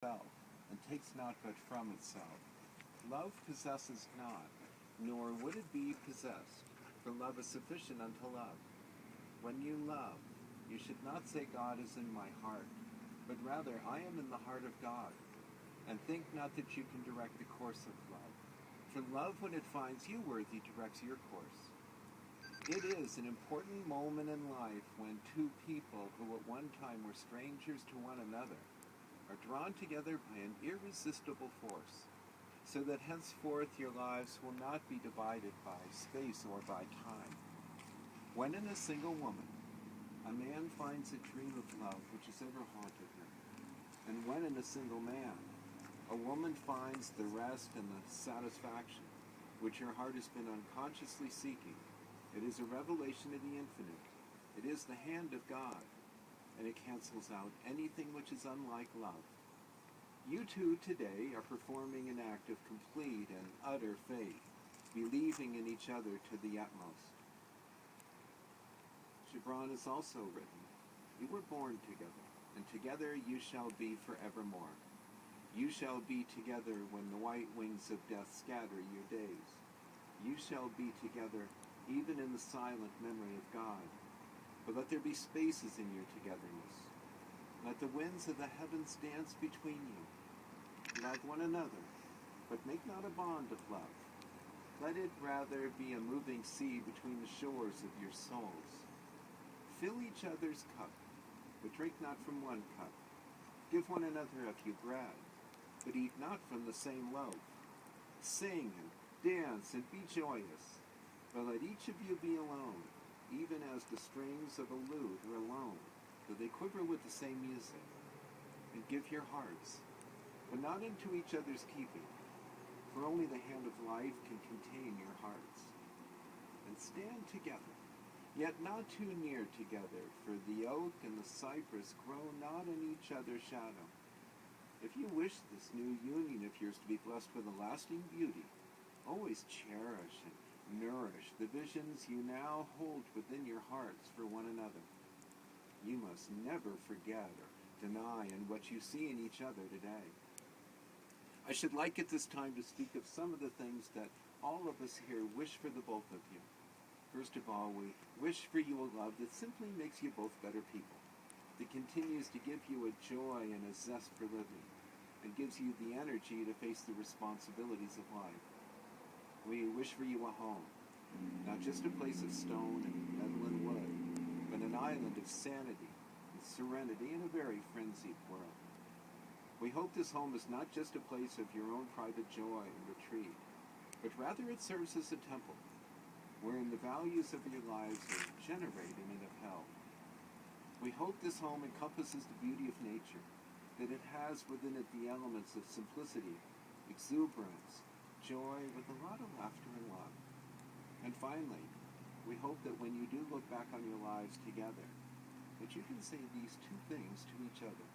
itself, and takes not but from itself. Love possesses not, nor would it be possessed, for love is sufficient unto love. When you love, you should not say God is in my heart, but rather I am in the heart of God. And think not that you can direct the course of love, for love, when it finds you worthy, directs your course. It is an important moment in life when two people who at one time were strangers to one another are drawn together by an irresistible force, so that henceforth your lives will not be divided by space or by time. When in a single woman, a man finds a dream of love which has ever haunted him, and when in a single man, a woman finds the rest and the satisfaction which her heart has been unconsciously seeking, it is a revelation of the infinite. It is the hand of God, and it cancels out anything which is unlike love. You two today are performing an act of complete and utter faith, believing in each other to the utmost. Gibran has also written, "You were born together, and together you shall be forevermore. You shall be together when the white wings of death scatter your days. You shall be together even in the silent memory of God. But let there be spaces in your togetherness. Let the winds of the heavens dance between you. Love one another, but make not a bond of love. Let it rather be a moving sea between the shores of your souls. Fill each other's cup, but drink not from one cup. Give one another a few bread, but eat not from the same loaf. Sing and dance and be joyous, but let each of you be alone, even as the strings of a lute are alone, though they quiver with the same music. And give your hearts, but not into each other's keeping, for only the hand of life can contain your hearts. And stand together, yet not too near together, for the oak and the cypress grow not in each other's shadow. If you wish this new union of yours to be blessed with a lasting beauty, always cherish and nourish the visions you now hold within your hearts for one another. You must never forget or deny in what you see in each other today." I should like at this time to speak of some of the things that all of us here wish for the both of you. First of all, we wish for you a love that simply makes you both better people, that continues to give you a joy and a zest for living, and gives you the energy to face the responsibilities of life. We wish for you a home, not just a place of stone and metal and wood, but an island of sanity and serenity in a very frenzied world. We hope this home is not just a place of your own private joy and retreat, but rather it serves as a temple, wherein the values of your lives are generated and upheld. We hope this home encompasses the beauty of nature, that it has within it the elements of simplicity, exuberance, joy with a lot of laughter and love. And finally, we hope that when you do look back on your lives together, that you can say these two things to each other.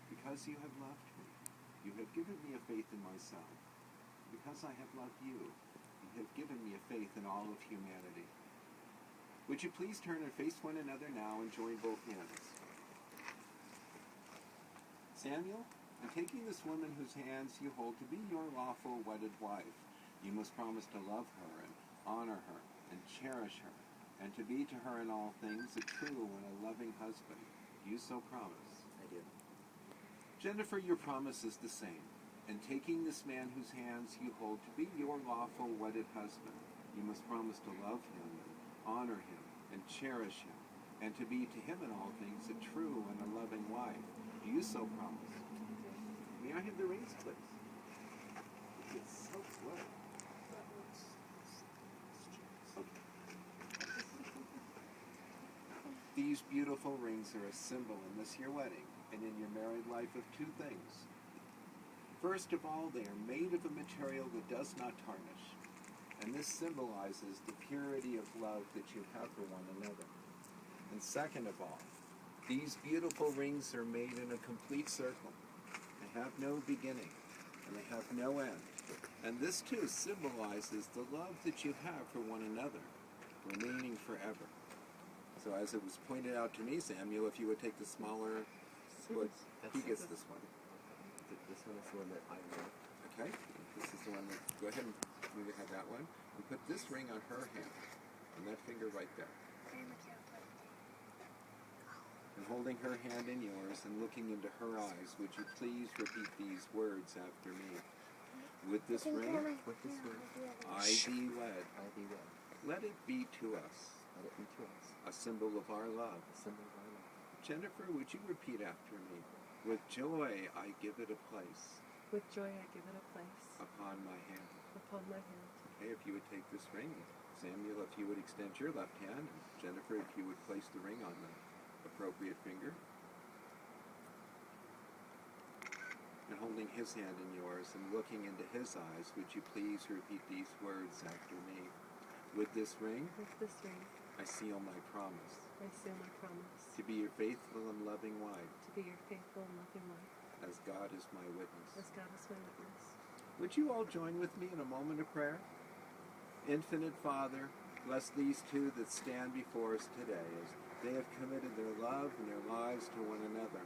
Because you have loved me, you have given me a faith in myself. Because I have loved you, you have given me a faith in all of humanity. Would you please turn and face one another now and join both hands? Samuel, in taking this woman whose hands you hold to be your lawful wedded wife, you must promise to love her and honor her and cherish her, and to be to her in all things a true and a loving husband. Do you so promise? I do. Jennifer, your promise is the same. In taking this man whose hands you hold to be your lawful wedded husband, you must promise to love him and honor him and cherish him, and to be to him in all things a true and a loving wife. Do you so promise? May I have the rings, please? It's so good. Okay. These beautiful rings are a symbol in this your wedding and in your married life of two things. First of all, they are made of a material that does not tarnish, and this symbolizes the purity of love that you have for one another. And second of all, these beautiful rings are made in a complete circle. They have no beginning, and they have no end. And this too symbolizes the love that you have for one another, remaining forever. So as it was pointed out to me, Samuel, if you would take the smaller wood, he gets this one. one is the one that I love. Okay, this is the one that, go ahead and we would have that one. And put this ring on her hand, on that finger right there. And holding her hand in yours and looking into her eyes, would you please repeat these words after me? With this ring, With this ring, I be wed. I be wed. Let it be to us Let it be to us a symbol of our love. a symbol of our love. Jennifer, would you repeat after me? With joy, I give it a place With joy I give it a place upon my hand. upon my hand. Okay, if you would take this ring, Samuel, if you would extend your left hand, and Jennifer, if you would place the ring on the appropriate finger. And holding his hand in yours and looking into his eyes, would you please repeat these words after me? With this ring, With this ring I seal my promise I seal my promise to be your faithful and loving wife, to be your faithful and loving wife, as God is my witness. as God is my witness. Would you all join with me in a moment of prayer? Infinite Father, bless these two that stand before us today as they have committed their love and their lives to one another.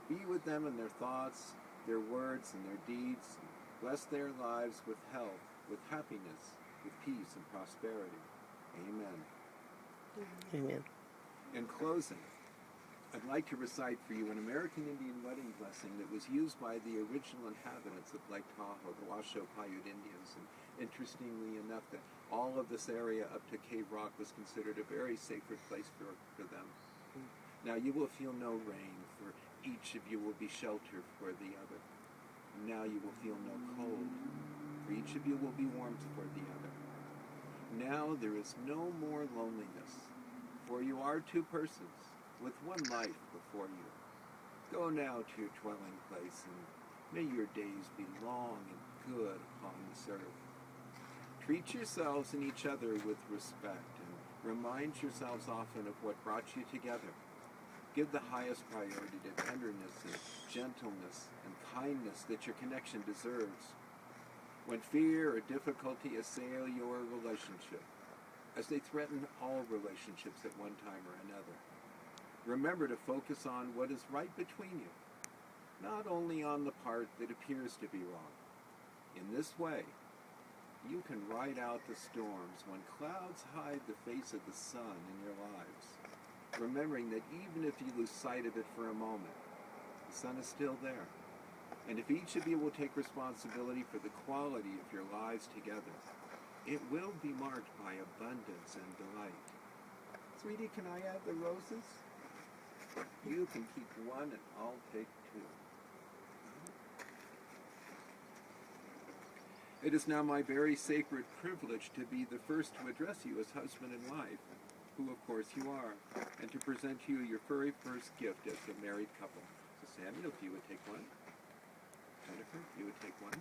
Be with them in their thoughts, their words, and their deeds. Bless their lives with health, with happiness, with peace and prosperity. Amen. Amen. In closing, I'd like to recite for you an American Indian wedding blessing that was used by the original inhabitants of Lake Tahoe, the Washoe Paiute Indians. And interestingly enough, that all of this area up to Cave Rock was considered a very sacred place for them. Now you will feel no rain, for each of you will be sheltered for the other. Now you will feel no cold, for each of you will be warmth for the other. Now there is no more loneliness, for you are two persons with one life before you. Go now to your dwelling place, and may your days be long and good upon this earth. Treat yourselves and each other with respect, and remind yourselves often of what brought you together. Give the highest priority to tenderness and gentleness and kindness that your connection deserves. When fear or difficulty assail your relationship, as they threaten all relationships at one time or another, remember to focus on what is right between you, not only on the part that appears to be wrong. In this way, you can ride out the storms when clouds hide the face of the sun in your lives, remembering that even if you lose sight of it for a moment, the sun is still there. And if each of you will take responsibility for the quality of your lives together, it will be marked by abundance and delight. Sweetie, can I add the roses? You can keep one and I'll take two. It is now my very sacred privilege to be the first to address you as husband and wife, who of course you are, and to present to you your very first gift as a married couple. So Samuel, if you would take one. Jennifer, if you would take one.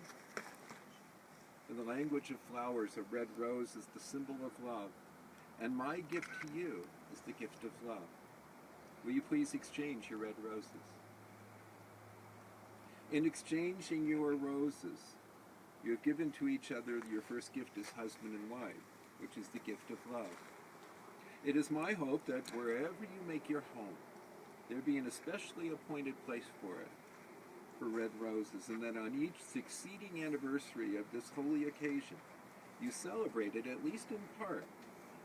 In the language of flowers, a red rose is the symbol of love, and my gift to you is the gift of love. Will you please exchange your red roses? In exchanging your roses, you have given to each other your first gift as husband and wife, which is the gift of love. It is my hope that wherever you make your home, there be an especially appointed place for it, for red roses, and that on each succeeding anniversary of this holy occasion, you celebrate it, at least in part,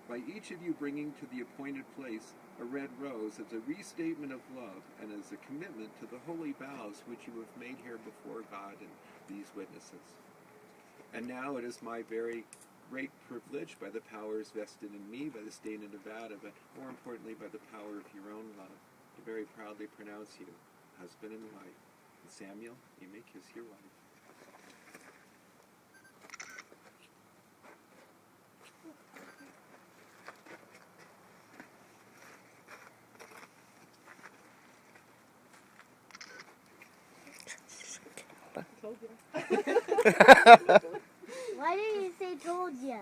by each of you bringing to the appointed place a red rose as a restatement of love and as a commitment to the holy vows which you have made here before God and these witnesses. And now it is my very great privilege, by the powers vested in me by the state of Nevada, but more importantly by the power of your own love, to very proudly pronounce you husband and wife. And Samuel, you may kiss your wife. Told you. Why did you say told ya?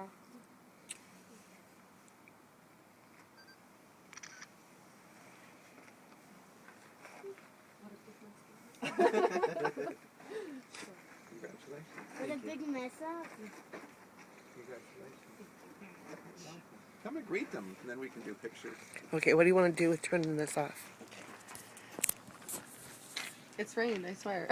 Congratulations. What a big mess up. Congratulations. Come and greet them, and then we can do pictures. Okay, what do you want to do with turning this off? It's rain, I swear.